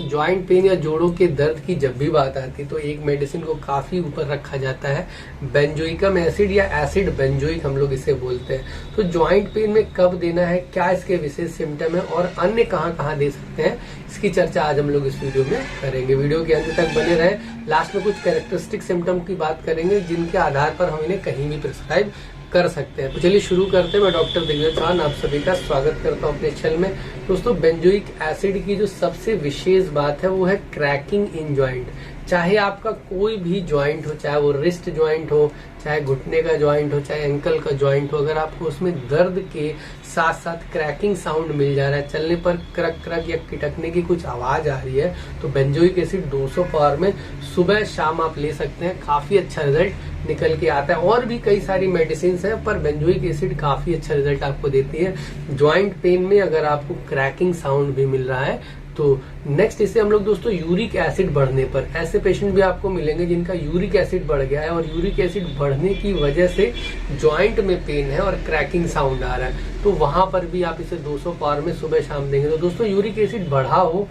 Joint pain या जोड़ों के दर्द की जब भी बात आती है तो एक मेडिसिन को काफी ऊपर रखा जाता है, बेंजोइकम एसिड या एसिड बेंजोइक हम लोग इसे बोलते हैं। तो जॉइंट पेन में कब देना है, क्या इसके विशेष सिम्टम है और अन्य कहाँ दे सकते हैं, इसकी चर्चा आज हम लोग इस वीडियो में करेंगे। वीडियो के अंत तक बने रहे। लास्ट में कुछ कैरेक्टरिस्टिक सिम्टम की बात करेंगे जिनके आधार पर हम इन्हें कहीं भी प्रिस्क्राइब कर सकते हैं। तो चलिए शुरू करते हैं। मैं डॉक्टर दिग्विजय चौहान आप सभी का स्वागत करता हूं अपने चैनल में। दोस्तों, बेंजोइक एसिड की जो सबसे विशेष बात है वो है क्रैकिंग इन जॉइंट। चाहे आपका कोई भी जॉइंट हो, चाहे वो रिस्ट जॉइंट हो, चाहे घुटने का जॉइंट हो, चाहे एंकल का जॉइंट हो, अगर आपको उसमें दर्द के साथ साथ क्रैकिंग साउंड मिल जा रहा है, चलने पर क्रक क्रक या खिटकने की कुछ आवाज आ रही है, तो बेंजोइक एसिड 200 पावर में सुबह शाम आप ले सकते हैं। काफी अच्छा रिजल्ट निकल के आता है। और भी कई सारी मेडिसिन है पर बेंजोइक एसिड काफी अच्छा रिजल्ट आपको देती है जॉइंट पेन में, अगर आपको क्रैकिंग साउंड भी मिल रहा है तो। नेक्स्ट इसे हम लोग दोस्तों यूरिक एसिड बढ़ने पर, ऐसे पेशेंट भी आपको मिलेंगे जिनका यूरिक एसिड बढ़ गया है और यूरिक एसिड बढ़ने की वजह से जॉइंट में पेन है और क्रैकिंग साउंड आ रहा है, तो वहां पर भी आप इसे 200 पावर में सुबह शाम देंगे। तो दोस्तों, यूरिक एसिड बढ़ा हो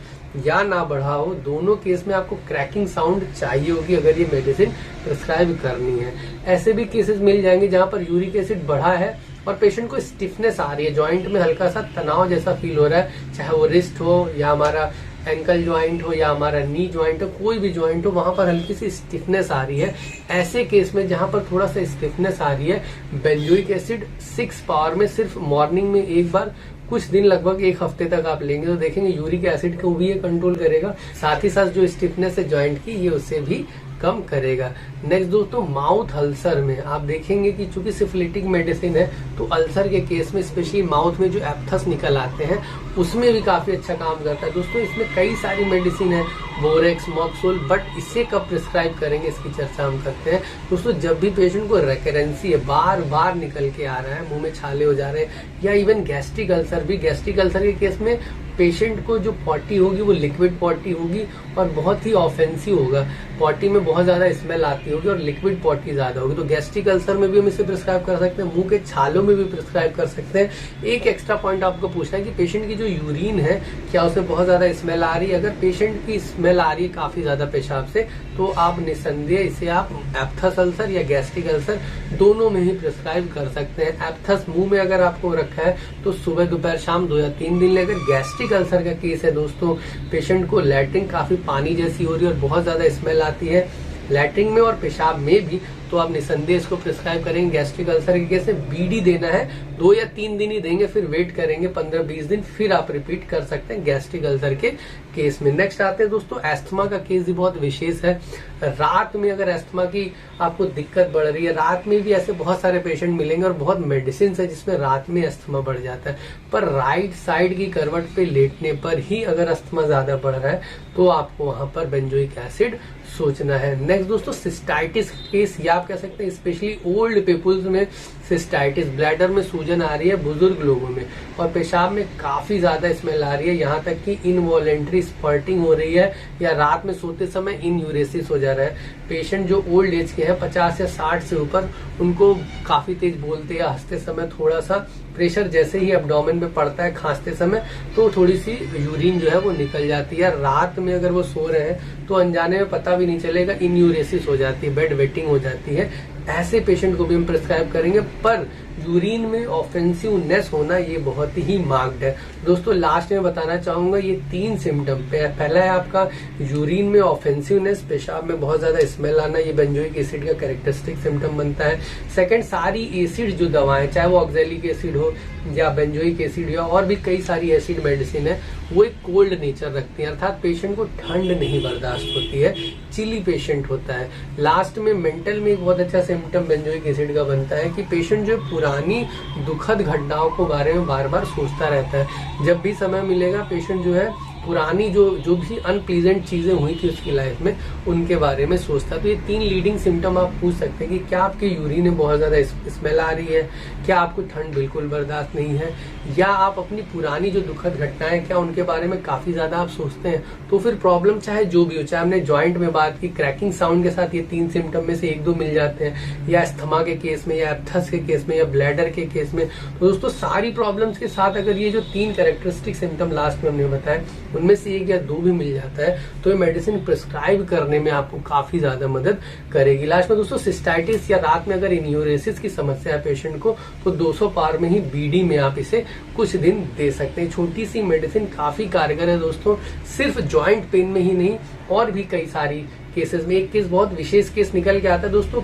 या ना बढ़ा हो, दोनों केस में आपको क्रैकिंग साउंड चाहिए होगी अगर ये मेडिसिन प्रिस्क्राइब करनी है। ऐसे भी केसेस मिल जाएंगे जहां पर यूरिक एसिड बढ़ा है और पेशेंट को स्टिफनेस आ रही है, जॉइंट में हल्का सा तनाव जैसा फील हो रहा है, चाहे वो रिस्ट हो या हमारा एंकल ज्वाइंट हो या हमारा नी ज्वाइंट हो, कोई भी ज्वाइंट हो, वहां पर हल्की सी स्टिफनेस आ रही है। ऐसे केस में जहां पर थोड़ा सा स्टिफनेस आ रही है, बेंजोइक एसिड 6 पावर में सिर्फ मॉर्निंग में एक बार कुछ दिन लगभग 1 हफ्ते तक आप लेंगे तो देखेंगे यूरिक एसिड को भी ये कंट्रोल करेगा, साथ ही साथ जो स्टिफनेस है ज्वाइंट की ये उससे भी कम करेगा। नेक्स्ट दोस्तों, माउथ अल्सर में आप देखेंगे कि चूंकि सिफिलिटिक मेडिसिन है तो अल्सर के केस में स्पेशली माउथ में जो एप्थस निकल आते हैं उसमें भी काफी अच्छा काम करता है। दोस्तों, इसमें कई सारी मेडिसिन है, बोरेक्स, मॉक्सोल, बट इससे कब प्रिस्क्राइब करेंगे इसकी चर्चा हम करते हैं। दोस्तों, जब भी पेशेंट को रेकरेंसी है, बार बार निकल के आ रहा है, मुंह में छाले हो जा रहे हैं, या इवन गैस्ट्रिक अल्सर भी, गैस्ट्रिक अल्सर के केस में पेशेंट को जो पॉटी होगी वो लिक्विड पॉटी होगी और बहुत ही ऑफेंसिव होगा, पॉटी में बहुत ज्यादा स्मेल आती होगी और लिक्विड पॉटी ज्यादा होगी। तो गैस्ट्रिक अल्सर में भी हम इसे प्रिस्क्राइब कर सकते हैं, मुंह के छालों में भी प्रिस्क्राइब कर सकते हैं। एक एक्स्ट्रा पॉइंट आपको पूछना है कि पेशेंट की जो यूरिन है क्या उसमें बहुत ज्यादा स्मेल आ रही है। अगर पेशेंट की स्मेल आ रही है काफी ज्यादा पेशाब से तो आप निसंदेह इसे आप एप्थस अल्सर या गैस्ट्रिक अल्सर दोनों में ही प्रिस्क्राइब कर सकते हैं। एप्थस मुंह में अगर आपको रखा है तो सुबह दोपहर शाम 2 या 3 दिन ले। अगर गैस्ट्रिक अल्सर का केस है दोस्तों, पेशेंट को लैट्रिन काफी पानी जैसी हो रही है और बहुत ज्यादा स्मेल आती है लैट्रिन में और पेशाब में भी, तो आप निसंदेह इसको प्रिस्क्राइब करेंगे। गैस्ट्रिक अल्सर के केस में बीडी देना है, 2 या 3 दिन ही देंगे, फिर वेट करेंगे 15-20 दिन, फिर आप रिपीट कर सकते हैं गैस्ट्रिक अल्सर के केस में। नेक्स्ट आते हैं दोस्तों, एस्थमा का केस भी बहुत विशेष है। रात में अगर एस्थमा की आपको दिक्कत बढ़ रही है, रात में भी ऐसे बहुत सारे पेशेंट मिलेंगे और बहुत मेडिसिन है जिसमें रात में अस्थमा बढ़ जाता है, पर राइट साइड की करवट पे लेटने पर ही अगर अस्थमा ज्यादा बढ़ रहा है तो आपको वहां पर बेंजोइक एसिड सोचना है। नेक्स्ट दोस्तों, सिस्टाइटिस केस, या आप कह सकते हैं स्पेशली ओल्ड पीपुल्स में सिस्टाइटिस, ब्लैडर में सूजन आ रही है बुजुर्ग लोगों में और पेशाब में काफी ज्यादा स्मेल आ रही है, यहाँ तक कि इनवॉलेंट्री स्पर्टिंग हो रही है या रात में सोते समय इनयूरेसिस हो जा रहा है। पेशेंट जो ओल्ड एज के हैं 50 या 60 से ऊपर, उनको काफी तेज बोलते या हंसते समय थोड़ा सा प्रेशर जैसे ही एब्डोमेन में पड़ता है खांसते समय तो थोड़ी सी यूरिन जो है वो निकल जाती है। रात में अगर वो सो रहे हैं तो अनजाने में पता भी नहीं चलेगा, इनयूरेसिस हो जाती है, बेड वेटिंग हो जाती है। ऐसे पेशेंट को भी हम प्रिस्क्राइब करेंगे, पर यूरिन में ऑफेंसिवनेस होना ये बहुत ही मार्क्ड है। दोस्तों, लास्ट में बताना चाहूंगा ये 3 सिम्टम पे, पहला है आपका यूरिन में ऑफेंसिवनेस, पेशाब में बहुत ज्यादा स्मेल आना, ये बेंजोइक एसिड का कैरेक्टरिस्टिक सिम्टम बनता है। सेकंड, सारी एसिड जो दवाएं, चाहे वो ऑक्सैलिक एसिड हो या बेंजोइक एसिड या और भी कई सारी एसिड मेडिसिन है, वो एक कोल्ड नेचर रखती है, अर्थात पेशेंट को ठंड नहीं बर्दाश्त होती है, चिली पेशेंट होता है। लास्ट में मेंटल में एक बहुत अच्छा सिम्टम बेंजोइक एसिड का बनता है कि पेशेंट जो पुरानी दुखद घटनाओं को बारे में बार बार सोचता रहता है। जब भी समय मिलेगा पेशेंट जो है पुरानी जो भी अनप्लीजेंट चीजें हुई थी उसकी लाइफ में उनके बारे में सोचता है। तो ये 3 लीडिंग सिम्टम आप पूछ सकते हैं कि क्या आपके यूरिन में बहुत ज्यादा स्मेल आ रही है, क्या आपको ठंड बिल्कुल बर्दाश्त नहीं है, या आप अपनी पुरानी जो दुखद घटनाएं क्या उनके बारे में काफी ज्यादा आप सोचते हैं। तो फिर प्रॉब्लम चाहे जो भी हो, चाहे हमने ज्वाइंट में बात की, क्रैकिंग साउंड के साथ ये 3 सिम्टम में से 1-2 मिल जाते हैं, या अस्थमा के केस में, या एप्थस के केस में, या ब्लैडर के केस में। तो दोस्तों, सारी प्रॉब्लम्स के साथ अगर ये जो 3 कैरेक्टरिस्टिक सिम्टम लास्ट में हमने बताया उनमें से 1 या 2 भी मिल जाता है तो ये मेडिसिन प्रिस्क्राइब करने में आपको काफी ज्यादा मदद करेगी। लास्ट में दोस्तों सिस्टाइटिस या रात में अगर इन्यूरेसिस की समस्या है पेशेंट को तो 200 पार में ही बीडी में आप इसे कुछ दिन दे सकते हैं। छोटी सी मेडिसिन काफी कारगर है दोस्तों, सिर्फ ज्वाइंट पेन में ही नहीं और भी कई सारी केसेस में। एक केस बहुत विशेष केस निकल के आता है दोस्तों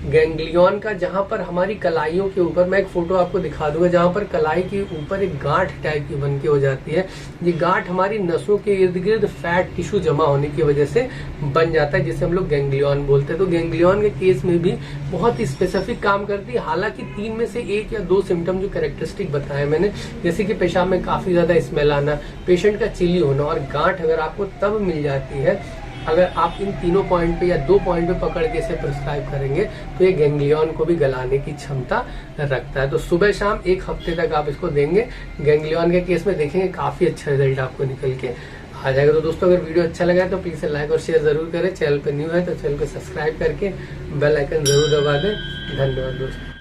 गैंग्लियन का, जहां पर हमारी कलाइयों के ऊपर, मैं एक फोटो आपको दिखा दूंगा, जहां पर कलाई के ऊपर एक गांठ टाइप की बन के हो जाती है। ये गांठ हमारी नसों के इर्द गिर्द फैट टिश्यू जमा होने की वजह से बन जाता है, जिसे हम लोग गैंग्लियन बोलते हैं। तो गैंग्लियन के केस में भी बहुत ही स्पेसिफिक काम करती है। हालांकि 3 में से 1 या 2 सिम्टम जो कैरेक्टरिस्टिक बताए मैंने, जैसे कि पेशाब में काफी ज्यादा स्मेल आना, पेशेंट का चिली होना और गांठ अगर आपको तब मिल जाती है अगर आप इन तीनों पॉइंट पे या 2 पॉइंट पे पकड़ के इसे प्रिस्क्राइब करेंगे तो ये गैंग्लियन को भी गलाने की क्षमता रखता है। तो सुबह शाम 1 हफ्ते तक आप इसको देंगे, गैंग्लियन के केस में देखेंगे काफी अच्छा रिजल्ट आपको निकल के आ जाएगा। तो दोस्तों अगर वीडियो अच्छा लगा है तो प्लीज लाइक और शेयर जरूर करें। चैनल पे न्यू है तो चैनल को सब्सक्राइब करके बेल आइकन जरूर दबा दें। धन्यवाद दोस्तों।